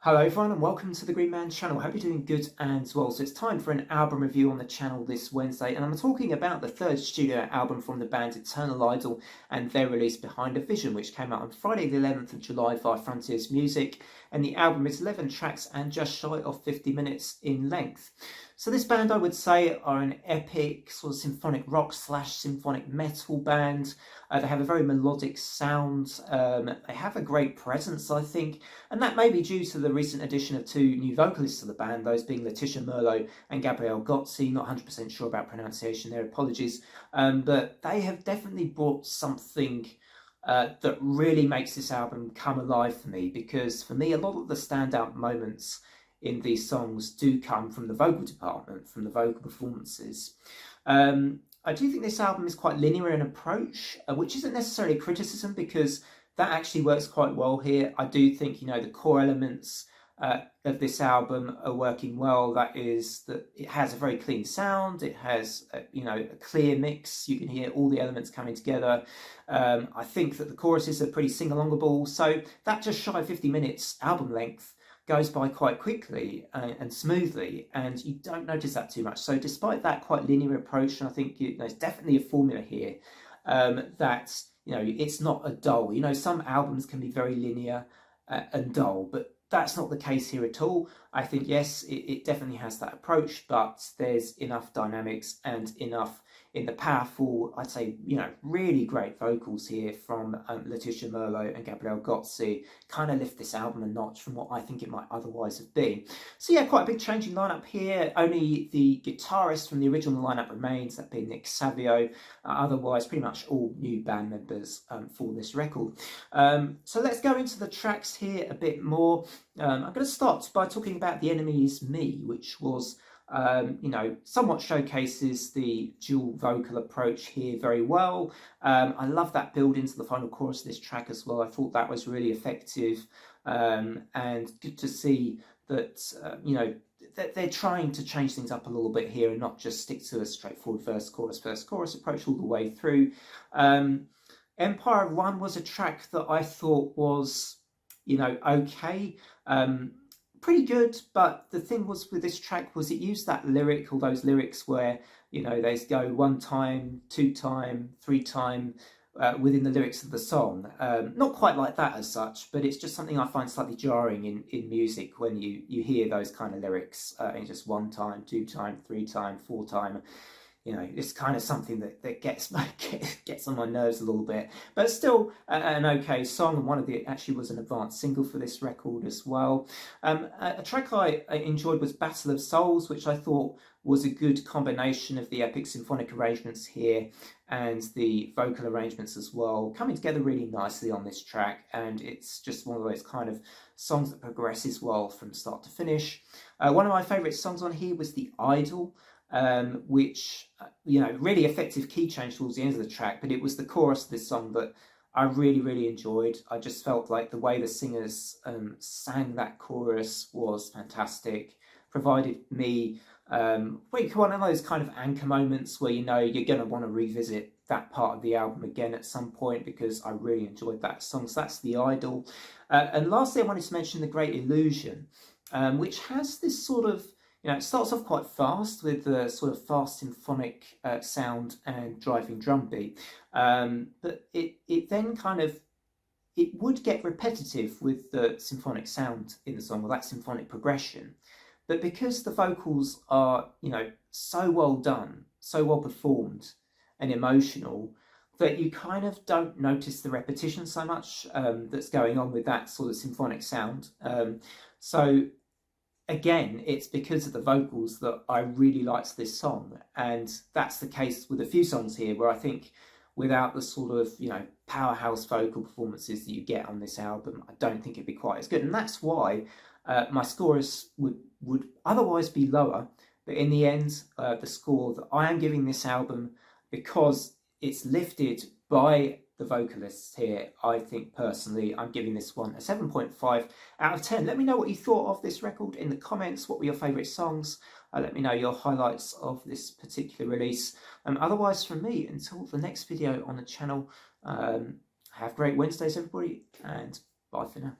Hello everyone and welcome to the Green Man channel. Hope you're doing good and well. So it's time for an album review on the channel this Wednesday, and I'm talking about the third studio album from the band Eternal Idol and their release Behind a Vision, which came out on Friday the 11th of July via Frontiers Music, and the album is 11 tracks and just shy of 50 minutes in length. So this band, I would say, are an epic sort of symphonic rock / symphonic metal band. They have a very melodic sound. They have a great presence, I think, and that may be due to the recent addition of two new vocalists to the band, those being Letitia Merlo and Gabrielle Gozzi. Not 100% sure about pronunciation there, apologies. But they have definitely brought something that really makes this album come alive for me, because for me, a lot of the standout moments in these songs do come from the vocal department, from the vocal performances. I do think this album is quite linear in approach, which isn't necessarily a criticism, because that actually works quite well here. I do think, the core elements of this album are working well. That is, that it has a very clean sound. It has, a clear mix. You can hear all the elements coming together. I think that the choruses are pretty sing-alongable. So that just shy of 50 minutes album length goes by quite quickly and smoothly, and you don't notice that too much. So despite that quite linear approach, and I think there's definitely a formula here, that it's not a dull. Some albums can be very linear and dull, but that's not the case here at all. I think, yes, it definitely has that approach, but there's enough dynamics and enough in the powerful, I'd say, really great vocals here from Letitia Merlo and Gabrielle Gozzi, kind of lift this album a notch from what I think it might otherwise have been. So yeah, quite a big change in lineup here. Only the guitarist from the original lineup remains, that being Nick Savio. Otherwise, pretty much all new band members for this record. So let's go into the tracks here a bit more. I'm going to start by talking about The Enemy Is Me, which was somewhat showcases the dual vocal approach here very well. I love that build into the final chorus of this track as well. I thought that was really effective, and good to see that, that they're trying to change things up a little bit here and not just stick to a straightforward first chorus approach all the way through. Empire of One was a track that I thought was, okay. Pretty good, but the thing was with this track was it used that lyric, all those lyrics where they go one time, two time, three time within the lyrics of the song. Not quite like that as such, but it's just something I find slightly jarring in music when you hear those kind of lyrics in just one time, two time, three time, four time. It's kind of something that gets on my nerves a little bit, but still an okay song, and one of the actually was an advanced single for this record as well. A track I enjoyed was Battle of Souls, which I thought was a good combination of the epic symphonic arrangements here and the vocal arrangements as well, coming together really nicely on this track, and it's just one of those kind of songs that progresses well from start to finish. One of my favourite songs on here was The Idol, which, really effective key change towards the end of the track, but it was the chorus of this song that I really enjoyed. I just felt like the way the singers sang that chorus was fantastic, provided me one of those kind of anchor moments where you're going to want to revisit that part of the album again at some point, because I really enjoyed that song. So that's The Idol. And lastly, I wanted to mention The Great Illusion, which has this sort of, it starts off quite fast with the sort of fast symphonic sound and driving drum beat, but it then it would get repetitive with the symphonic sound in the song, or that symphonic progression. But because the vocals are, so well done, so well performed and emotional, that you kind of don't notice the repetition so much that's going on with that sort of symphonic sound. So again, it's because of the vocals that I really liked this song, and that's the case with a few songs here where I think without the sort of powerhouse vocal performances that you get on this album, I don't think it'd be quite as good, and that's why my scores would otherwise be lower. But in the end, the score that I am giving this album, because it's lifted by the vocalists here, I think personally I'm giving this one a 7.5 out of 10. Let me know what you thought of this record in the comments. What were your favourite songs? Let me know your highlights of this particular release. Otherwise, from me, until the next video on the channel, have great Wednesdays, everybody, and bye for now.